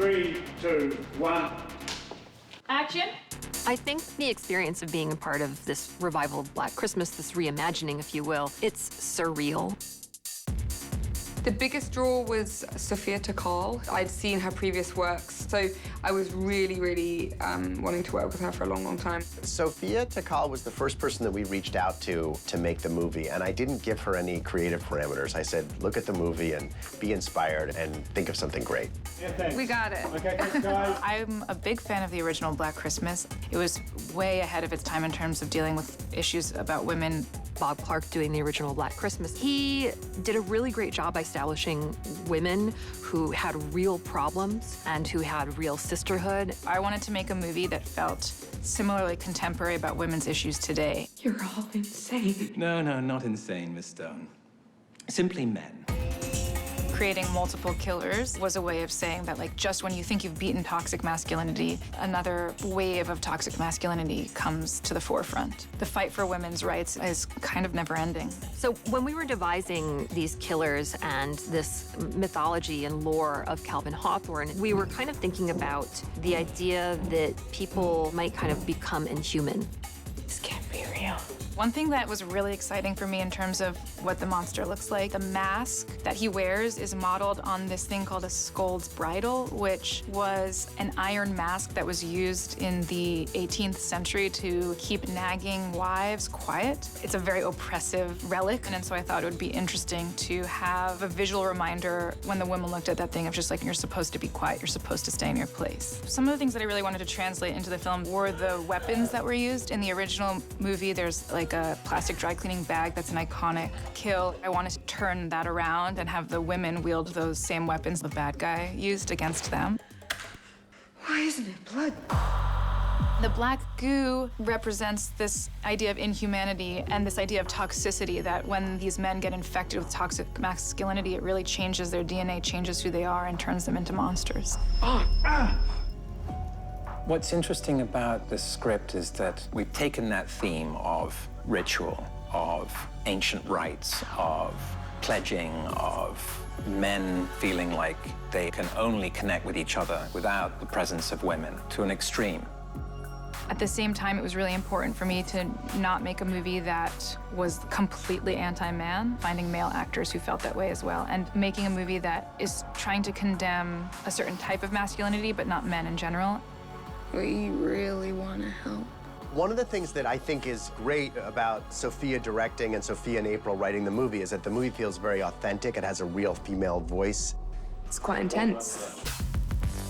3, 2, 1. Action. I think the experience of being a part of this revival of Black Christmas, this reimagining, if you will, it's surreal. The biggest draw was Sofia Takal. I'd seen her previous works, so I was really wanting to work with her for a long time. Sofia Takal was the first person that we reached out to make the movie, and I didn't give her any creative parameters. I said, look at the movie and be inspired and think of something great. Yeah, thanks. We got it. Okay, thanks, guys. I'm a big fan of the original Black Christmas. It was way ahead of its time in terms of dealing with issues about women. Bob Clark doing the original Black Christmas. He did a really great job by establishing women who had real problems and who had real sisterhood. I wanted to make a movie that felt similarly contemporary about women's issues today. You're all insane. No, not insane, Miss Stone. Simply men. Creating multiple killers was a way of saying that, like, just when you think you've beaten toxic masculinity, another wave of toxic masculinity comes to the forefront. The fight for women's rights is kind of never ending. So when we were devising these killers and this mythology and lore of Calvin Hawthorne, we were kind of thinking about the idea that people might kind of become inhuman. This can't be real. One thing that was really exciting for me in terms of what the monster looks like, the mask that he wears is modeled on this thing called a scold's bridle, which was an iron mask that was used in the 18th century to keep nagging wives quiet. It's a very oppressive relic, and so I thought it would be interesting to have a visual reminder when the women looked at that thing of just like, you're supposed to be quiet, you're supposed to stay in your place. Some of the things that I really wanted to translate into the film were the weapons that were used. In the original movie, there's like a plastic dry cleaning bag that's an iconic kill. I wanted to turn that around and have the women wield those same weapons the bad guy used against them. Why isn't it blood? The black goo represents this idea of inhumanity and this idea of toxicity, that when these men get infected with toxic masculinity, it really changes their DNA, changes who they are, and turns them into monsters. What's interesting about the script is that we've taken that theme of ritual, of ancient rites, of pledging, of men feeling like they can only connect with each other without the presence of women, to an extreme. At the same time, it was really important for me to not make a movie that was completely anti-man, finding male actors who felt that way as well, and making a movie that is trying to condemn a certain type of masculinity, but not men in general. We really want to help. One of the things that I think is great about Sophia directing and Sophia and April writing the movie is that the movie feels very authentic. It has a real female voice. It's quite intense.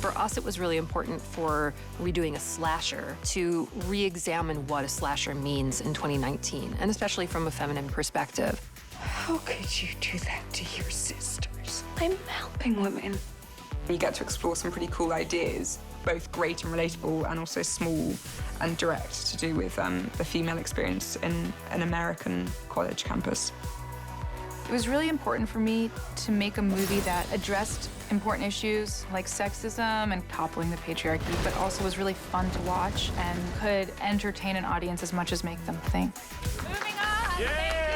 For us, it was really important for redoing a slasher to re-examine what a slasher means in 2019, and especially from a feminine perspective. How could you do that to your sisters? I'm helping women. You get to explore some pretty cool ideas, both great and relatable, and also small and direct, to do with the female experience in an American college campus. It was really important for me to make a movie that addressed important issues like sexism and toppling the patriarchy, but also was really fun to watch and could entertain an audience as much as make them think. Moving on! Yeah!